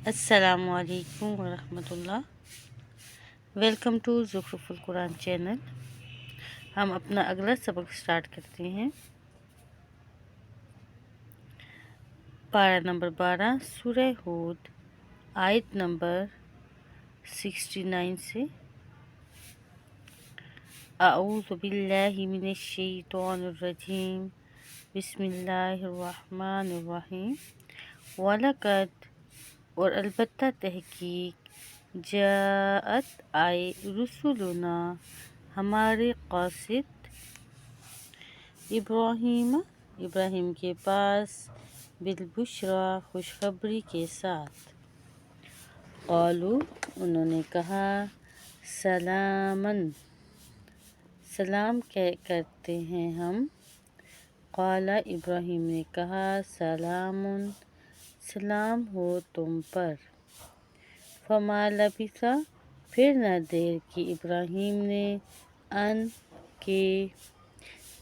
السلام علیکم ورحمۃ اللہ۔ ویلکم ٹو زخرف القرآن چینل۔ ہم اپنا اگلا سبق سٹارٹ کرتے ہیں۔ پارہ نمبر 12 سورہ ہود، آیت نمبر 69 سے۔ اعوذ باللہ من الشیطان الرجیم، بسم اللہ الرحمن الرحیم۔ وَلَقَدْ اور البتہ تحقیق، جاءت آئے رسولنا ہمارے قاصد، ابراہیم کے پاس، بالبشریٰ خوشخبری کے ساتھ۔ قالوا انہوں نے کہا، سلامن سلام کرتے ہیں ہم۔ قال ابراہیم نے کہا، سلام سلام ہو تم پر۔ فما لبث پھر نہ دیر کی ابراہیم نے، ان کے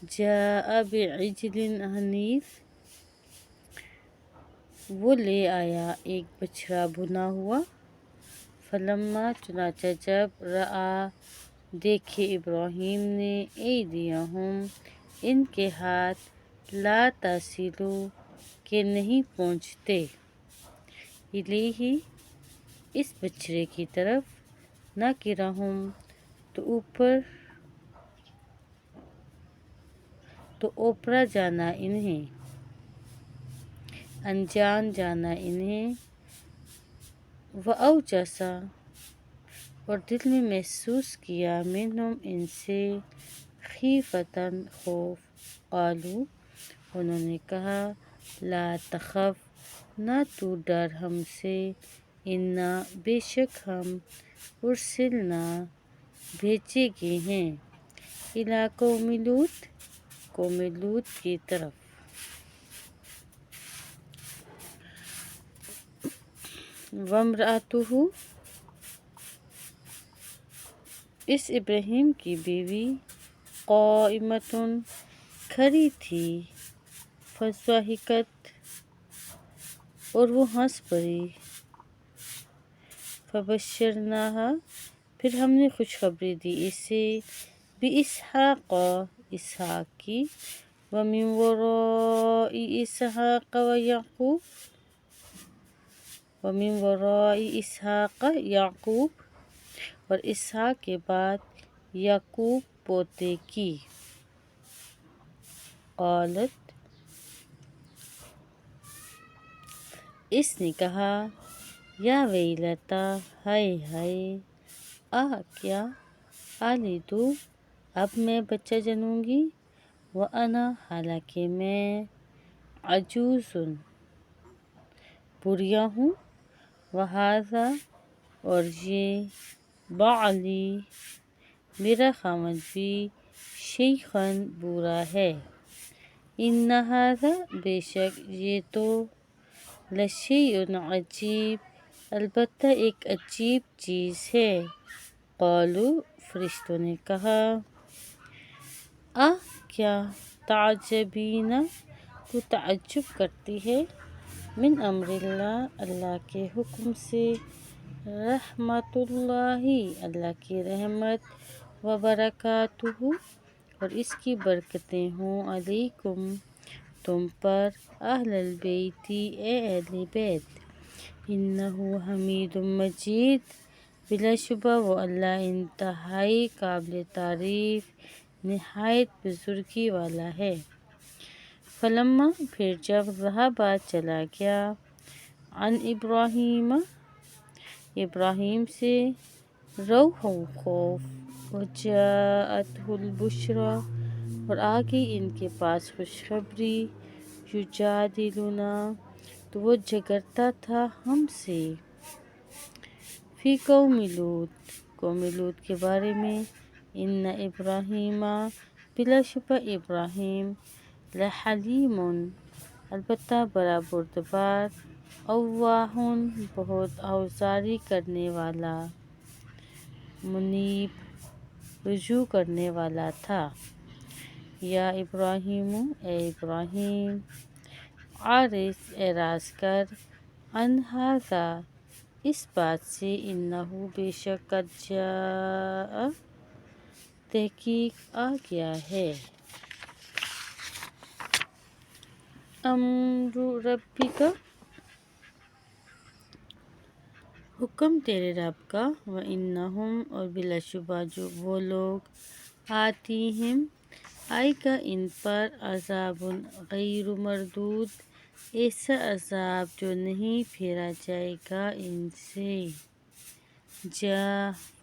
جاء بعجل حنیذ وہ لے آیا ایک بچھڑا بھنا ہوا۔ فلما چنانچہ جب رآ دیکھے ابراہیم نے، ایدیہم ان کے ہاتھ، لا تصل کہ نہیں پہنچتے، الیہ اس بچھڑے کی طرف، نکرہم تو اوپرا جانا انہیں، انجان جانا انہیں، وأوجس اور دل میں محسوس کیا، منہم ان سے، خیفتاً خوف۔ قالوا انہوں نے کہا، لا تخف نہ تو ڈر ہم سے، انا بے شک ہم، ارسلنا بھیجے گئے ہیں، الی قوم لوط کی طرف۔ وامرأتہ اس ابراہیم کی بیوی، قائمۃ کھڑی تھی، فضحکت اور وہ ہنس پڑی، فبشرناہا پھر ہم نے خوشخبری دی اسے، باسحاق اسحاق کی، ومن وراء اسحاق یعقوب اور اسحاق کے بعد یعقوب پوتے کی۔ قالت اس نے کہا، یا ویلتیٰ ہائے ہائے، کیا آلد اب میں بچہ جنوں گی، وأنا حالانکہ میں، عجوز بوڑھیا ہوں، وہذا اور یہ، بعلی میرا خاوند بھی، شیخاً بوڑھا ہے، ان ھذا بے شک یہ تو، لشیء عجیب البتہ ایک عجیب چیز ہے۔ قالوا فرشتوں نے کہا، کیا تعجبین تو تعجب کرتی ہے، من امر اللہ اللہ کے حکم سے، رحمت اللہ اللہ کی رحمت، وبرکاتہ اور اس کی برکتیں ہوں، علیکم تم پر، اہل البیت اے اہل بیت، انہ حمید مجید بلا شبہ وہ اللہ انتہائی قابل تعریف، نہایت بزرگی والا ہے۔ فلما پھر جب ذہبا چلا گیا، عن ابراہیم سے، روح خوف، وجاءتہ البشریٰ اور آ گئی ان کے پاس خوشخبری، یجادلنا تو وہ جھگڑتا تھا ہم سے، فی قوم لوط کے بارے میں، ان ابراہیم بلا شبہ ابراہیم، لحلیم البتہ بڑا بردبار، اواہ بہت آزاری کرنے والا، منیب رجوع کرنے والا تھا۔ یا ابراہیم اے ابراہیم، اعرض اعراض کر، عن ھذا اس بات سے انہو بے شک قد جاء تحقیق آ گیا ہے امر ربی کا حکم تیرے رب کا وَإِنَّهُمْ اور بلا شبہ جو وہ لوگ آتیہم آئے گا ان پر عذاب غیر مردود ایسا عذاب جو نہیں پھیرا جائے گا ان سے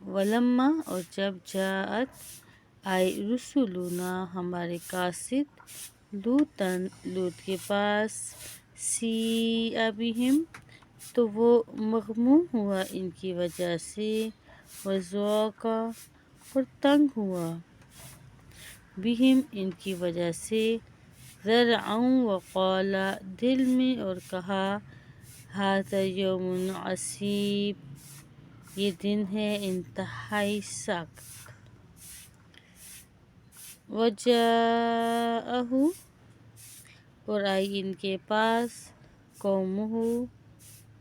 ولما اور جب جاءت آئے رسولنا ہمارے قاصد لوط کے پاس سیء بہم تو وہ مغموم ہوا ان کی وجہ سے وضاقا اور تنگ ہوا بہم ان کی وجہ سے ذرعا وقال دل میں اور کہا ھذا یوم عصیب یہ دن ہے انتہائی سخت وجاءہ اور آئی ان کے پاس قومہ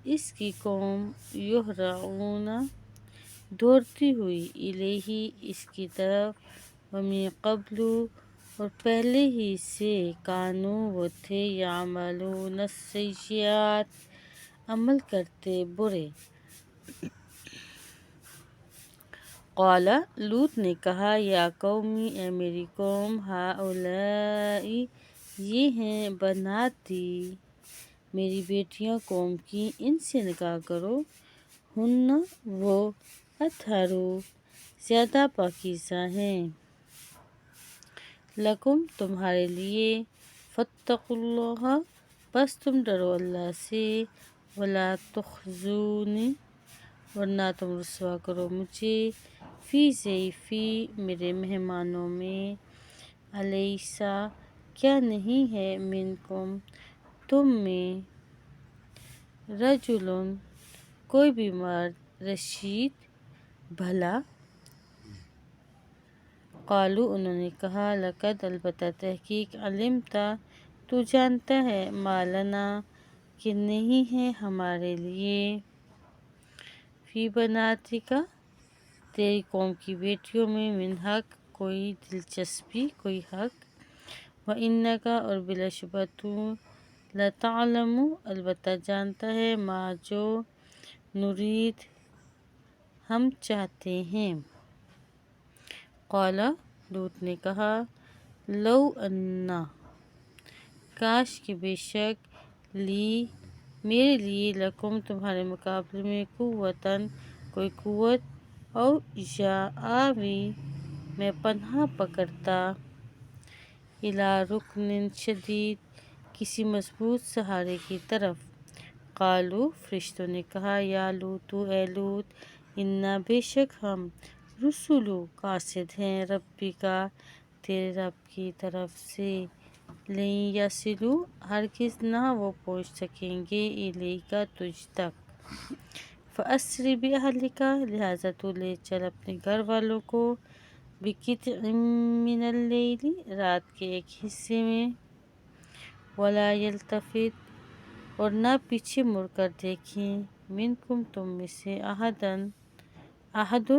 اس کی قوم یہرعون دوڑتی ہوئی الیہ اس کی طرف ومن قبل اور پہلے ہی سے کانوا وہ تھے یعملون السیئات عمل کرتے برے قال لوط نے کہا یا قومی اے میری قوم ہؤلاء یہ ہیں بناتی میری بیٹیاں قوم کی ان سے نکاح کرو ہن وہ اطہر زیادہ پاکیزہ ہیں لکم تمہارے لیے فاتقوا اللہ بس تم ڈرو اللہ سے ولا تخزونی اور نہ تم رسوا کرو مجھے فی ضیفی میرے مہمانوں میں الیسا کیا نہیں ہے منکم تم میں رجل کوئی بھی مرد رشید بھلا قالوا انہوں نے کہا لقد البتہ تحقیق علمت تو جانتا ہے ما لنا کہ نہیں ہے ہمارے لیے فی بناتک تیری قوم کی بیٹیوں میں من حق کوئی دلچسپی کوئی حق وَإِنَّكَ اور بلا شبہ تو لَتَعْلَمُ البتہ جانتا ہے ما جو نرید ہم چاہتے ہیں قال لوط نے کہا لو انا کاش کہ بے شک لی میرے لیے لکم تمہارے مقابلے میں قوتاً کوئی قوت او یا آوی میں پناہ پکڑتا الی رکن شدید کسی مضبوط سہارے کی طرف قالوا فرشتوں نے کہا یا لوط اے لوط انا بے شک ہم رسولو قاصد ہیں ربی کا تیرے رب کی طرف سے لن یصلوا ہرگز نہ وہ پہنچ سکیں گے الیک تجھ تک فاسر باہلک لہذا تو لے چل اپنے گھر والوں کو بقطع من اللیل رات کے ایک حصے میں ولا یلتفت اور نہ پیچھے مڑ کر دیکھیں منکم تم میں سے احد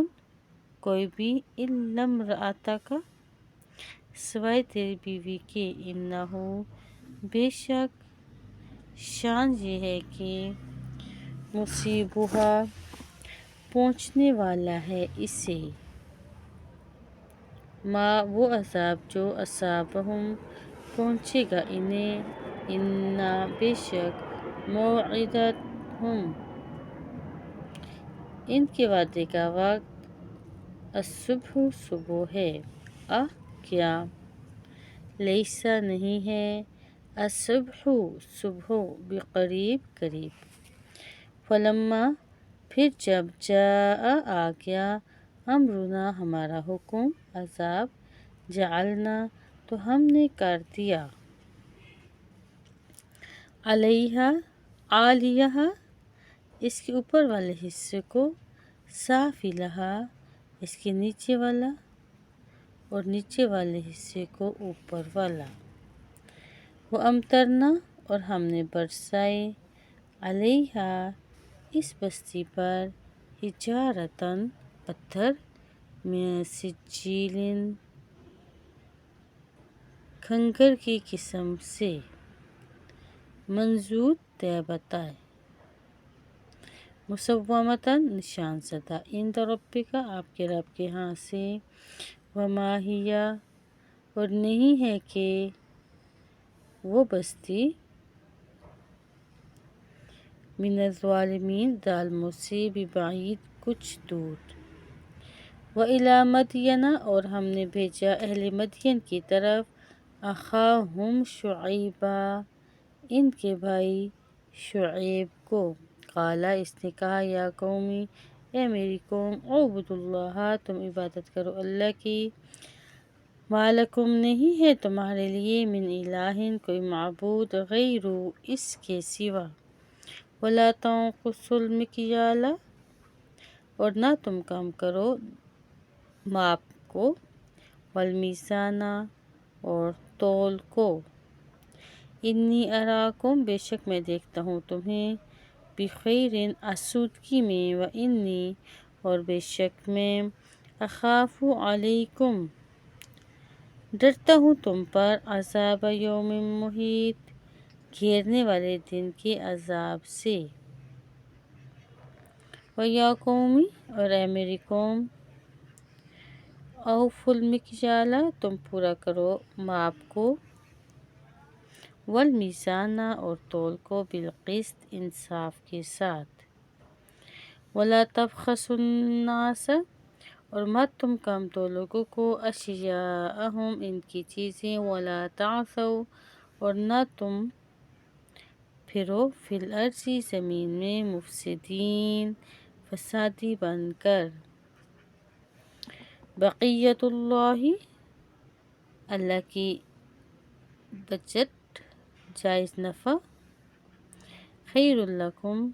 کوئی بھی الا امرأتک سوائے تیری بیوی کے انہو بے شک شان یہ ہے کہ مصیبہا پہنچنے والا ہے اسے ما وہ عذاب جو اصابہم پہنچے گا انہیں انا بے شک موعدہم ان کے وعدے کا وقت الصبح صبح ہے کیا لیسا نہیں ہے الصبح صبح بقریب قریب فلما پھر جب جاء آ گیا امرنا ہمارا حکم عذاب جعلنا تو ہم نے کر دیا عالیہا اس کے اوپر والے حصے کو سافلہا اس کے نیچے والا اور نیچے والے حصے کو اوپر والا وامطرنا اور ہم نے برسائے علیہا اس بستی پر حجارتاً پتھر من سجیل کنکر کی قسم سے منضود طیبتہ مسومتاً نشان زدہ عند ربک آپ کے رب کے ہاں سے وما ہی اور نہیں ہے کہ وہ بستی من الظالمین ظالموں سے ببعید کچھ دور وَإِلَىٰ مَدْيَنَ اور ہم نے بھیجا اہل مدین کی طرف اخاہم شعیبا ان کے بھائی شعیب کو قالا اس نے کہا یا قومی اے میری قوم اعبدوا اللہ تم عبادت کرو اللہ کی ما لکم نہیں ہے تمہارے لیے من الہ کوئی معبود غیرو اس کے سوا ولا تنقصوا المکیال اور نہ تم کم کرو ماپ کو والمیزان اور تول کو انی اراکم بے شک میں دیکھتا ہوں تمہیں بخیر آسودگی میں وانی اور بے شک میں اخاف علیکم ڈرتا ہوں تم پر عذاب یوم محیط گھیرنے والے دن کے عذاب سے وَيَا قَوْمِ اور اے میری قوم أَوْفُوا الْمِكْيَالَ تم پورا کرو ماپ کو والمیزان اور تول کو بالقسط انصاف کے ساتھ وَلَا تَبْخَسُوا النَّاسَ اور مت تم کم دو لوگوں کو اشیاءہم ان کی چیزیں وَلَا تَعْثَوْا اور نہ تم پھرو فی الارض زمین میں مفسدین فسادی بن کر بقیت اللہ اللہ کی بچت جائز نفع خیر لکم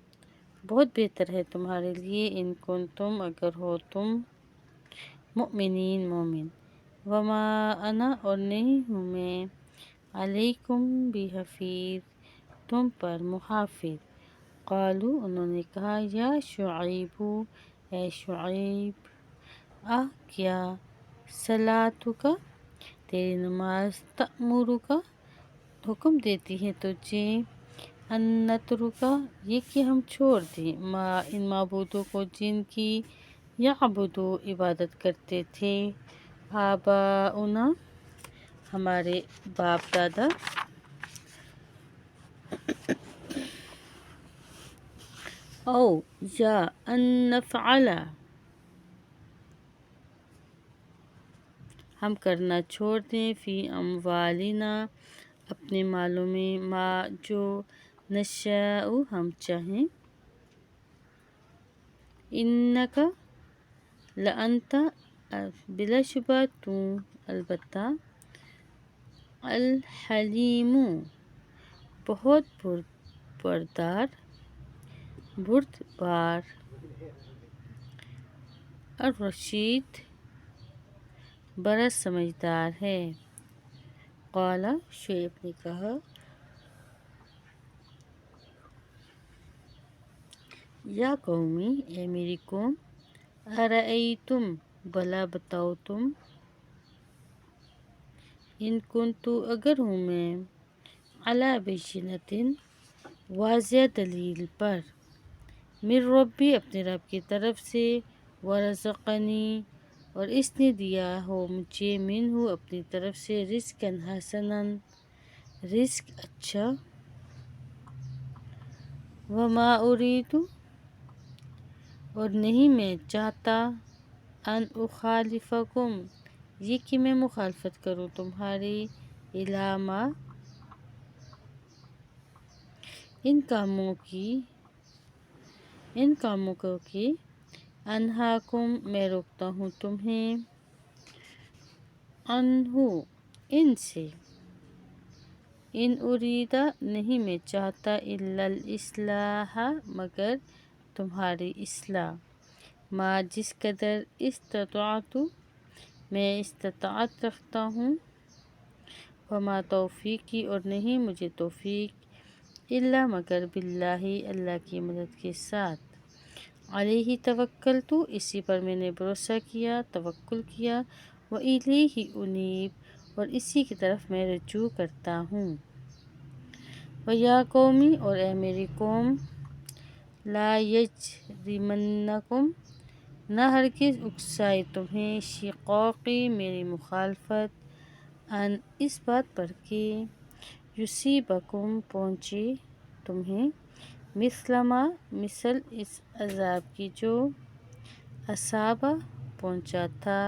بہت بہتر ہے تمہارے لیے ان کنتم اگر ہو تم مؤمنین مومن وما انا اور نہیں ہوں میں علیکم بحفیظ تم پر محافظ قالو انہوں نے کہا یا شعیب اے شعیب کیا صلاتک تیری نماز تأمرک حکم دیتی ہے تجھے ان نترک یہ کہ ہم چھوڑ دیں ما ان معبودوں کو جن کی یعبدو عبادت کرتے تھے آباؤنا ہمارے باپ دادا او یا ان نفعل ہم کرنا چھوڑ دیں فی اموالنا اپنے مالوں میں ما جو نشاء ہم چاہیں انکا لانت بلا شبہ تو البتہ الحلیم بہت بردبار الرشید بڑا سمجھدار ہے قال شعیب نے کہا یا قومی اے میری قوم ارأیتم بھلا بتاؤ تم ان کنتو اگر ہوں میں علی بینۃ واضح دلیل پر من ربی اپنے رب کی طرف سے ورزقنی اور اس نے دیا ہو مجھے منہ اپنی طرف سے رزقا حسنا رزق اچھا وما اريد اور نہیں میں چاہتا ان اخالفکم یہ کہ میں مخالفت کروں تمہاری الی ان کاموں کو کہ انہاکم میں روکتا ہوں تمہیں انہو ان سے ان اریدہ نہیں میں چاہتا الا الاصلاح مگر تمہاری اصلاح ما جس قدر استطعت میں استطاعت رکھتا ہوں وما توفیقی اور نہیں مجھے توفیق الا مگر باللہ اللہ کی مدد کے ساتھ علیہ توکلت، اسی پر میں نے بھروسہ کیا، توکل کیا، وإلیہ انیب، اور اسی کی طرف میں رجوع کرتا ہوں۔ ویا قومی، اور اے میری قوم، لا یجرمنکم، نہ ہرگز اکسائے تمہیں، شقاقی، میری مخالفت، ان اس بات پر کہ یصیبکم پہنچے تمہیں، مثل ما، مثل اس عذاب کی جو اصابہ پہنچا تھا،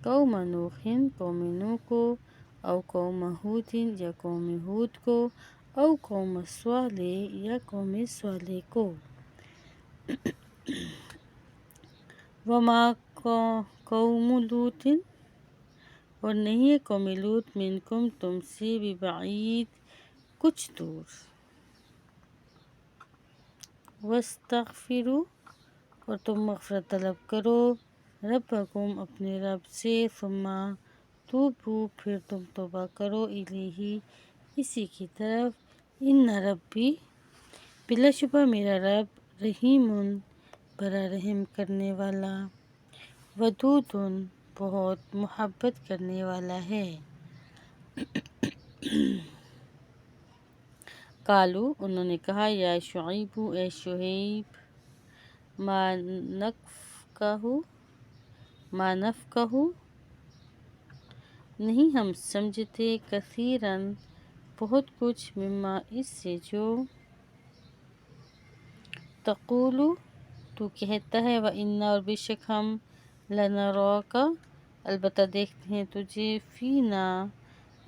قوم نوح، قوم نوح کو، او قوم ہود، یا قوم ہود کو، او قوم صالح، یا قوم صالح کو، وما قوم لوط، اور نہیں ہے قوم لوط، منکم تم سے، ببعید کچھ دور، واستغفروا، اور تم مغفرت طلب کرو، ربکم، اپنے رب سے، ثم توبوا، پھر تم توبہ کرو، الیہ، اسی کی طرف، ان ربی، بلا شبہ میرا رب، رحیم، بڑا رحم کرنے والا، ودود، بہت محبت کرنے والا ہے۔ قالوا، انہوں نے کہا، یا شعیب، اے شعیب، ما نفقہ، نہیں ہم سمجھتے، کثیراً، بہت کچھ، مما، اس سے جو تقول، تو کہتا ہے، وَإِنَّا، اور بے شک ہم، لَنَرَاکَ، البتہ دیکھتے ہیں تجھے، فینا،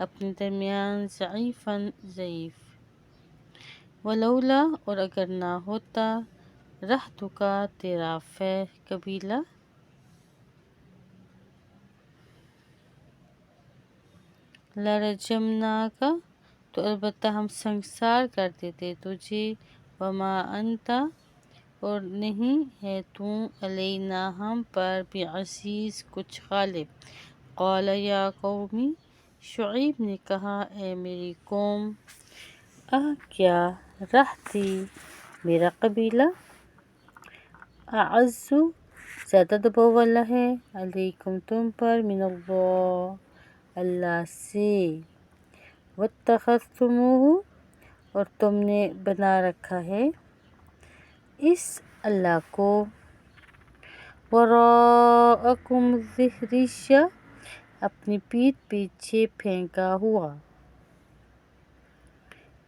اپنے درمیان، ضعیفاً، ضعیف، ولولا، اور اگر نہ ہوتا، رہتک، تیرا قبیلہ، لرجمناک، تو البتہ ہم سنگسار کر دیتے تجھے، وما انت، اور نہیں ہے تو، علینا، ہم پر، بعزیز، کچھ غالب۔ قال یا قومی، شعیب نے کہا، اے میری قوم، کیا رہتی، میرا قبیلہ، اعز، زیادہ دباؤ والا ہے، علیکم، تم پر، من اللہ، اللہ سے، واتخذتموہ، اور تم نے بنا رکھا ہے اس اللہ کو، وراءکم ظہریہ، اپنی پیٹھ پیچھے پھینکا ہوا،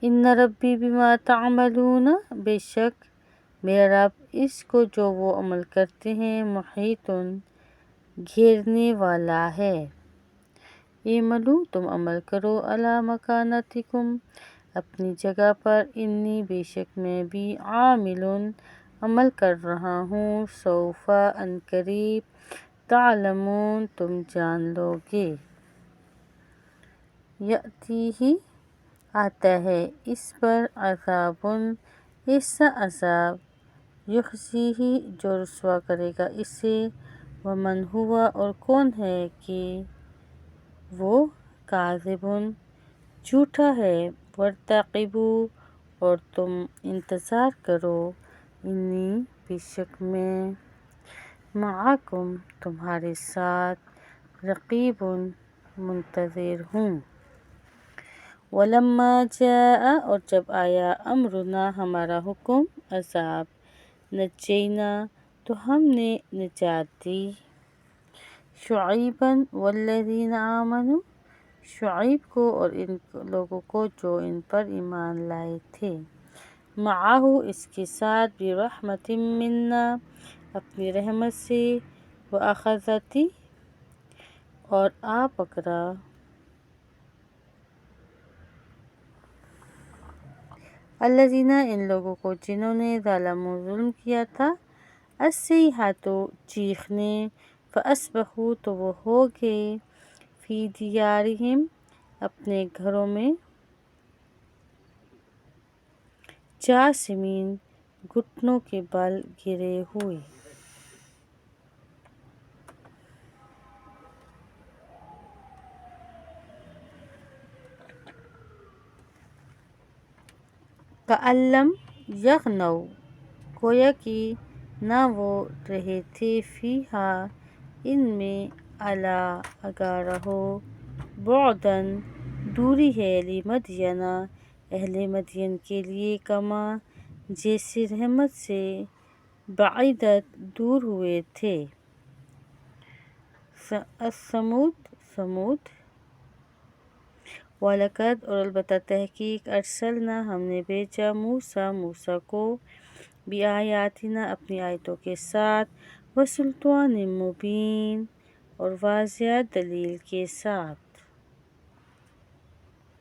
ان ربی بما تعملون، بے شک میرا رب اس کو جو وہ عمل کرتے ہیں، محیط، گھیرنے والا ہے۔ اعملوا، تم عمل کرو، علی مکانتکم، اپنی جگہ پر، انی، بے شک میں بھی، عامل، عمل کر رہا ہوں، سوف، ان قریب، تعلمون، تم جان لو گے، یأتیہ، آتا ہے اس پر، عذاب، ایسا عذاب، یخزیہ، جو رسوا کرے گا اسے، ومن ہوا، اور کون ہے کہ وہ، کاذب، جھوٹا ہے، وارتقبوا، اور تم انتظار کرو، انی، بے شک میں، معکم، تمہارے ساتھ، رقیب، منتظر ہوں۔ ولما جاء، اور جب آیا، امرنا، ہمارا حکم، عذاب، نجینا، تو ہم نے نجات دی، شعیبا، والذین آمنوا، شعیب کو اور ان لوگوں کو جو ان پر ایمان لائے تھے، معہ، اس کے ساتھ، برحمت منا، اپنی رحمت سے، وأخذت، اور آ پکڑا، الذین، ان لوگوں کو جنہوں نے، ظلموا، ظلم کیا تھا، الصیحۃ، چیخ نے، فاصبحوا، تو وہ ہو گئے، فی دیارہم، اپنے گھروں میں، جاثمین، گھٹنوں کے بل گرے ہوئے، کأن لم یغنوا، گویا کہ نہ وہ رہے تھے فیہا ان میں الا اگاں رہو بعداً دوری ہے لمدین اہل مدین کے لیے کما جیسے رحمت سے بعیدت دور ہوئے تھے سمود وَلَقَدْ اور البتہ تحقیق ارسلنا ہم نے بھیجا موسیٰ کو بِآیاتنا اپنی آیتوں کے ساتھ وسلطان مبین اور واضح دلیل کے ساتھ